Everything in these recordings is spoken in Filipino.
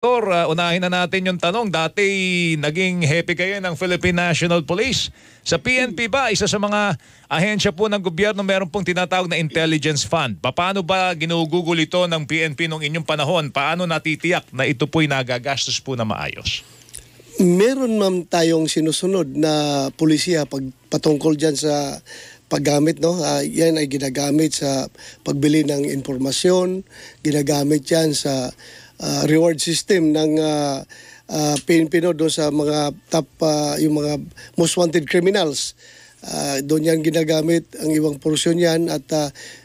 Unahin na natin yung tanong. Dati naging hepe kayo ng Philippine National Police. Sa PNP ba, isa sa mga ahensya po ng gobyerno meron pong tinatawag na intelligence fund. Paano ba ginugugol ito ng PNP nung inyong panahon? Paano natitiyak na ito po'y nagagastos po na maayos? Meron ma'am tayong sinusunod na pulisya patungkol dyan sa paggamit, no? Yan ay ginagamit sa pagbili ng informasyon, ginagamit yan sa reward system ng PNP doon sa mga top, yung mga most wanted criminals. Doon yan ginagamit ang ibang porsyon yan at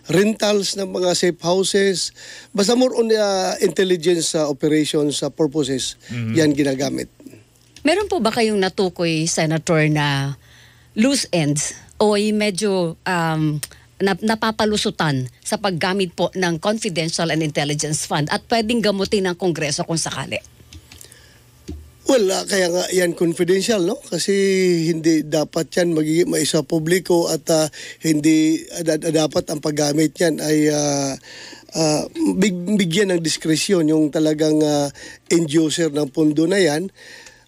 rentals ng mga safe houses. Basta more on intelligence operations purposes, yan ginagamit. Meron po ba kayong natukoy, Senator, na loose ends o medyo napapalusutan sa paggamit po ng Confidential and Intelligence Fund at pwedeng gamutin ng Kongreso kung sakali? Well, kaya nga yan confidential, no? Kasi hindi dapat yan magiging maisa publiko at hindi dapat ang paggamit yan ay bigyan ng diskresyon yung talagang end user ng pondo na yan.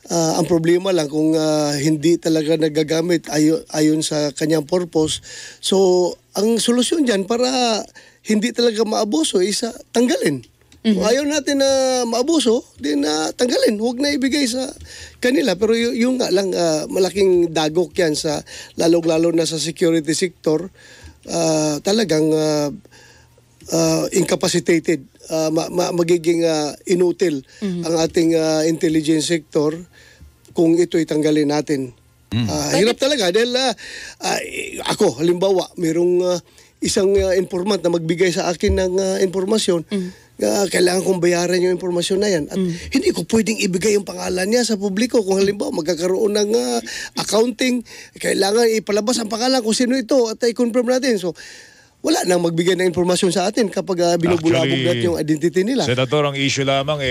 Ang problema lang kung hindi talaga nagagamit ayon sa kanyang purpose. So, ang solusyon dyan para hindi talaga maabuso is tanggalin. Kung ayaw natin na maabuso, din tanggalin. Huwag na ibigay sa kanila. Pero yung nga lang, malaking dagok yan sa lalong-lalo na sa security sector. Talagang incapacitated. Magiging inutil ang ating intelligence sector kung ito'y tanggalin natin. Hirap talaga dahil ako, halimbawa, mayroong isang informant na magbigay sa akin ng informasyon. Kailangan kong bayaran yung informasyon na yan. At hindi ko pwedeng ibigay yung pangalan niya sa publiko. Kung halimbawa magkakaroon ng accounting, kailangan ipalabas ang pangalan kung sino ito at i-confirm natin. So, wala nang magbigay ng informasyon sa atin kapag binubulabog natin yung identity nila. Senator, ang issue lamang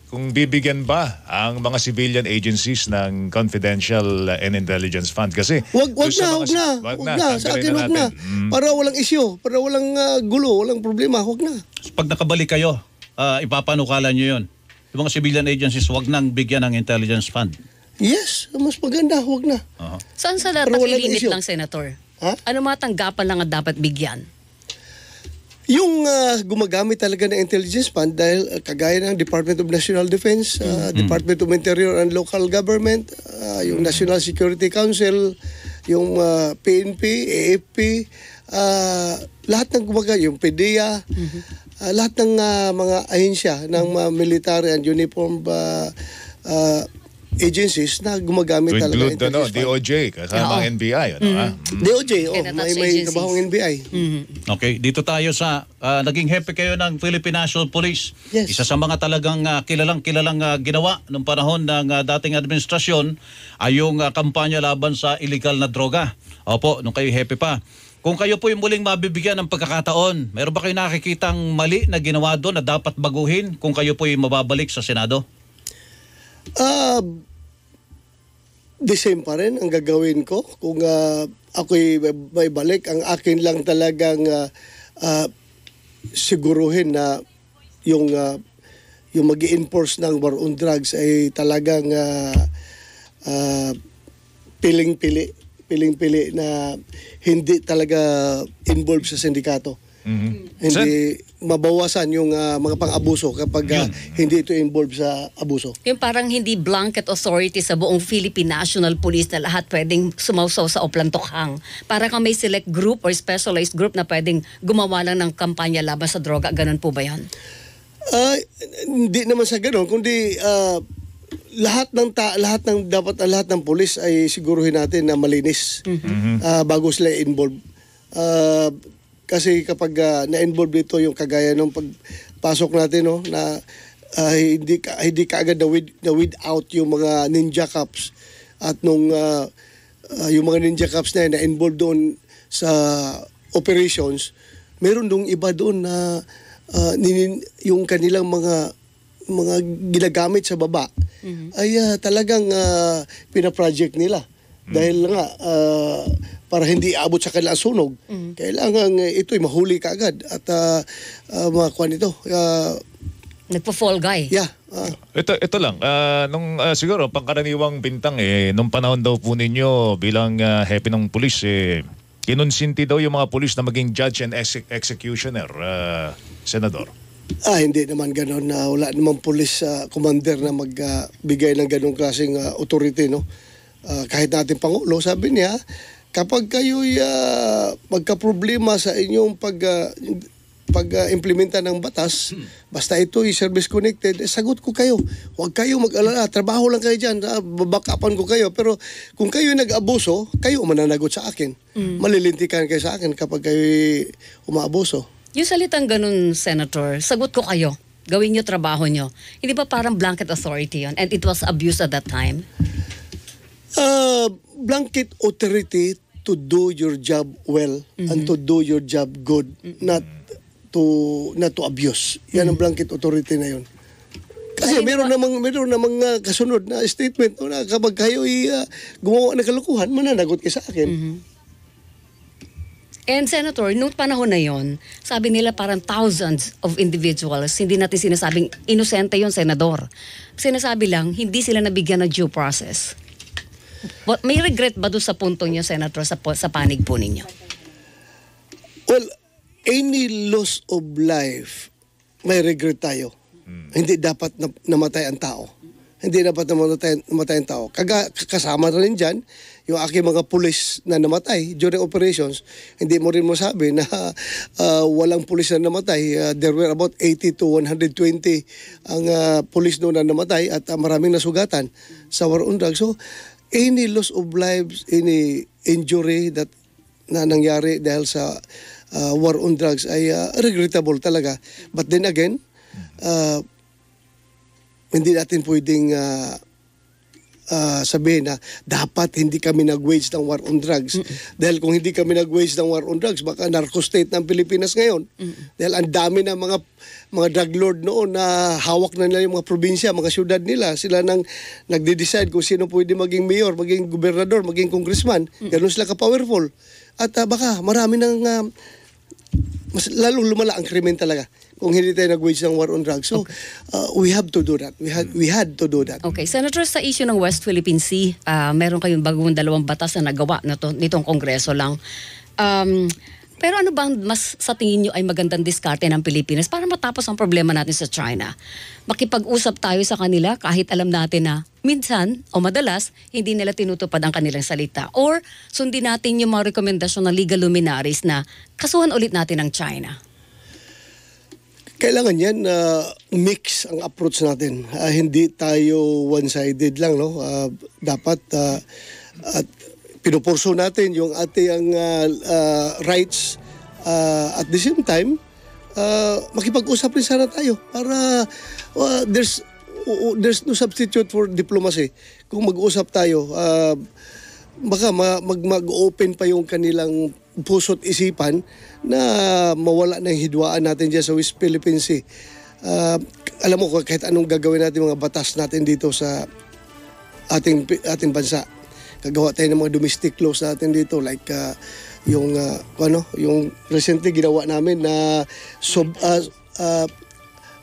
kung bibigyan ba ang mga civilian agencies ng Confidential and Intelligence Fund? Kasi wag na. Sa akin wag na. Para walang issue, para walang gulo, walang problema, wag na. Pag nakabalik kayo, ipapanukala nyo yun. Yung mga civilian agencies, wag nang bigyan ng intelligence fund. Yes, mas maganda, wag na. Saan sa dapat ilimit lang, Senator? Ano mga tanggapan lang ang dapat bigyan? Yung gumagamit talaga ng intelligence fund dahil kagaya ng Department of National Defense, Department of Interior and Local Government, yung National Security Council, yung PNP, AFP, lahat ng gumagamit, yung PDEA, lahat ng mga ahensya ng military and uniform agencies na gumagamit talaga ng intelligence fund. DOJ, kasama ang NBI. DOJ, may trabahong NBI. Okay, dito tayo sa naging hepe kayo ng Philippine National Police. Yes. Isa sa mga talagang kilalang ginawa noong panahon ng dating administrasyon ay yung kampanya laban sa illegal na droga. Opo, nung kayo hepe pa. Kung kayo po yung muling mabibigyan ng pagkakataon, meron ba kayo nakikitang mali na ginawa doon na dapat baguhin kung kayo po yung mababalik sa Senado? The same pa rin ang gagawin ko. Kung ako'y may balik, ang akin lang talagang siguruhin na yung mag-i-enforce ng war on drugs ay talagang piling-pili na hindi talaga involved sa sindikato. Hindi mabawasan yung mga pang-abuso kapag hindi ito involved sa abuso. Yung parang hindi blanket authority sa buong Philippine National Police na lahat pwedeng sumawsaw sa oplantokhang. Para kang may select group or specialized group na pwedeng gumawa lang ng kampanya laban sa droga. Ganun po ba yan? Hindi naman sa ganun, kundi lahat ng pulis ay siguruhin natin na malinis bago sila involved. Kasi kapag na-involve dito yung kagaya ng pagpasok natin, no, na hindi ka agad na weed out yung mga ninja cops at nung yung mga ninja cops na na-involve doon sa operations, meron dong iba doon na yung kanilang mga ginagamit sa baba ay talagang pina-project nila. Dahil nga, para hindi abot sa kanilang sunog, kailangan ito'y mahuli kaagad at makuha nito, Nagpo-fall guy. Yeah. Ito lang, siguro pangkaraniwang bintang nung panahon daw po ninyo bilang hepe ng pulis, kinonsinti daw yung mga pulis na maging judge and executioner, Senador. Hindi naman gano'n. Wala naman police commander na magbigay ng gano'ng klaseng authority, no? Kahit natin Pangulo, sabi niya, kapag kayo'y magka-problema sa inyong pag-implementa ng batas, basta ito'y service connected, sagot ko kayo. Huwag kayo mag-alala, trabaho lang kayo dyan, babakapan ko kayo. Pero kung kayo'y nag-abuso, kayo mananagot sa akin. Malilintikan kayo sa akin kapag kayo'y umaabuso. Yung salitang ganun, Senator, sagot ko kayo. Gawin nyo trabaho nyo. Hindi ba parang blanket authority yon? And it was abused at that time? Blanket authority to do your job well and to do your job good, not to abuse. Yan ang blanket authority na yun. Kasi meron namang kasunod na statement na kapag kayo gumawa ng kalukuhan, mananagot kayo sa akin. And Senator, noong panahon na yon, sabi nila parang thousands of individuals, hindi natin sinasabing inosente yon, Senador. Sinasabi lang, hindi sila nabigyan ng due process. But may regret ba doon sa punto niyo, Senator, sa panig po ninyo? Well, any loss of life, may regret tayo. Hindi dapat namatay ang tao. Hindi dapat namatay ang tao. Kasama na rin dyan, yung aking mga pulis na namatay during operations, hindi mo rin masabi na walang pulis na namatay. There were about 80 to 120 ang pulis noon na namatay at maraming nasugatan sa war on drugs. So, any loss of lives, any injury na nangyari dahil sa war on drugs ay regrettable talaga. But then again, hindi natin pwedeng sabihin na dapat hindi kami nag-wage ng war on drugs. Dahil kung hindi kami nag-wage ng war on drugs, baka narco-state ng Pilipinas ngayon. Dahil ang dami ng mga drug lord noon na hawak na nila yung mga probinsya, mga syudad nila. Sila nang nagde-decide kung sino pwede maging mayor, maging gobernador, maging congressman. Ganun sila ka-powerful. At baka marami ng mas lalong lumala ang krimen talaga kung hindi tayo nag-wage ng war on drugs. So, we have to do that. We had to do that. Okay. Senator, sa issue ng West Philippine Sea, meron kayong bagong 2 batas na nagawa nitong Kongreso lang. Pero ano bang mas sa tingin nyo ay magandang diskarte ng Pilipinas para matapos ang problema natin sa China? Makipag-usap tayo sa kanila kahit alam natin na minsan o madalas hindi nila tinutupad ang kanilang salita. Or sundin natin yung mga rekomendasyon ng legal luminaries na kasuhan ulit natin ang China. Kailangan yan mix ang approach natin. Hindi tayo one-sided lang, no? Dapat at pinupurso natin yung ating rights at the same time makipag-usap rin sana tayo para there's no substitute for diplomacy. Kung mag-usap tayo, baka mag-open pa yung kanilang puso't isipan na mawala ng hidwaan natin dyan sa West Philippine Sea. Alam mo, kahit anong gagawin natin, mga batas natin dito sa ating bansa, gagawa tayo ng mga domestic laws natin dito like yung recently ginawa namin na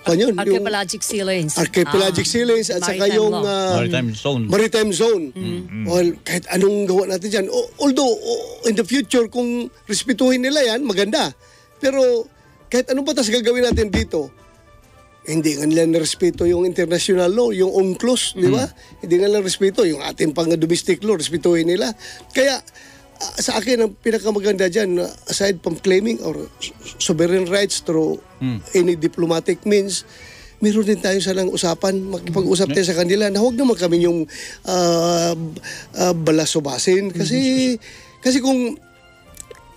Archipelagic sea lanes. Archipelagic sea lanes at saka yung maritime zone. Well, kahit anong gawa natin dyan. Although, in the future, kung respetuhin nila yan, maganda. Pero, kahit anong batas gagawin natin dito, hindi nga nila narespeto yung international law, yung UNCLOS, di ba? Hindi nga nila respeto yung ating pang-domestic law, respetuhin nila. Kaya, sa akin, ang pinakamaganda dyan, aside from claiming or sovereign rights through any diplomatic means, meron din tayo sanang usapan, makipag-usap tayo sa kanila na huwag naman kami yung balasobasin. Kasi kung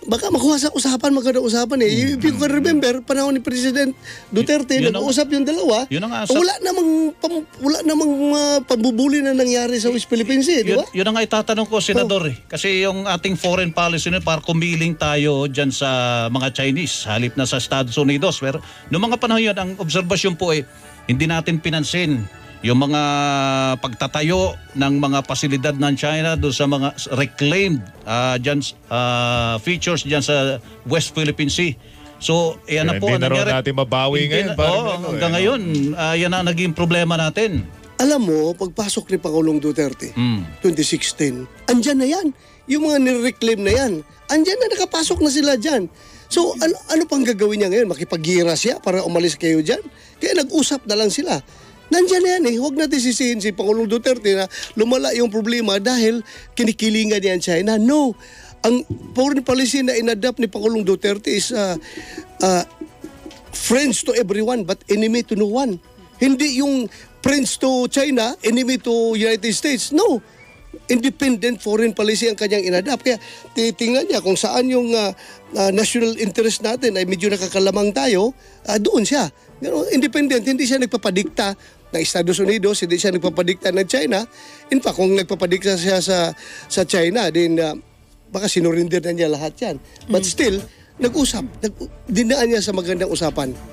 baka makuha sa usapan, magandang usapan eh. If you can remember, panahon ni President Duterte, nag-uusap yung dalawa. Wala namang pambubuli na nangyari sa West Philippine Sea, di ba? Yun ang itatanong ko, Senador. Kasi yung ating foreign policy na para kumiling tayo dyan sa mga Chinese, halip na sa Estados Unidos. Pero noong mga panahon yun, ang obserbasyon po hindi natin pinansin yung mga pagtatayo ng mga pasilidad ng China doon sa mga reclaimed features dyan sa West Philippine Sea. So, yan na po Hindi ang na raw nangyari. natin mabawi Hindi ngayon. na- Parang oo, ano, hanggang ngayon, yan ang naging problema natin. Alam mo, pagpasok ni Pangulong Duterte, 2016, andyan na yan. Yung mga nireclaim na yan, andyan na, nakapasok na sila dyan. So, ano pang gagawin niya ngayon? Makipag-gira siya para umalis kayo dyan? Kaya nag-usap na lang sila. Nandyan na yan eh. Huwag natin sisihin si Pangulong Duterte na lumala yung problema dahil kinikilingan niya ang China. No. Ang foreign policy na inadapt ni Pangulong Duterte is friends to everyone but enemy to no one. Hindi yung friends to China, enemy to United States. No. Independent foreign policy ang kanyang inadapt. Kaya titingnan niya kung saan yung national interest natin ay medyo nakakalamang tayo, doon siya. Independent, hindi siya nagpapadikta ng Estados Unidos, hindi siya nagpapadikta ng China. In fact, kung nagpapadikta siya sa China, then baka sinurinder na niya lahat yan. But still, nag-usap. Dinaan niya sa magandang usapan.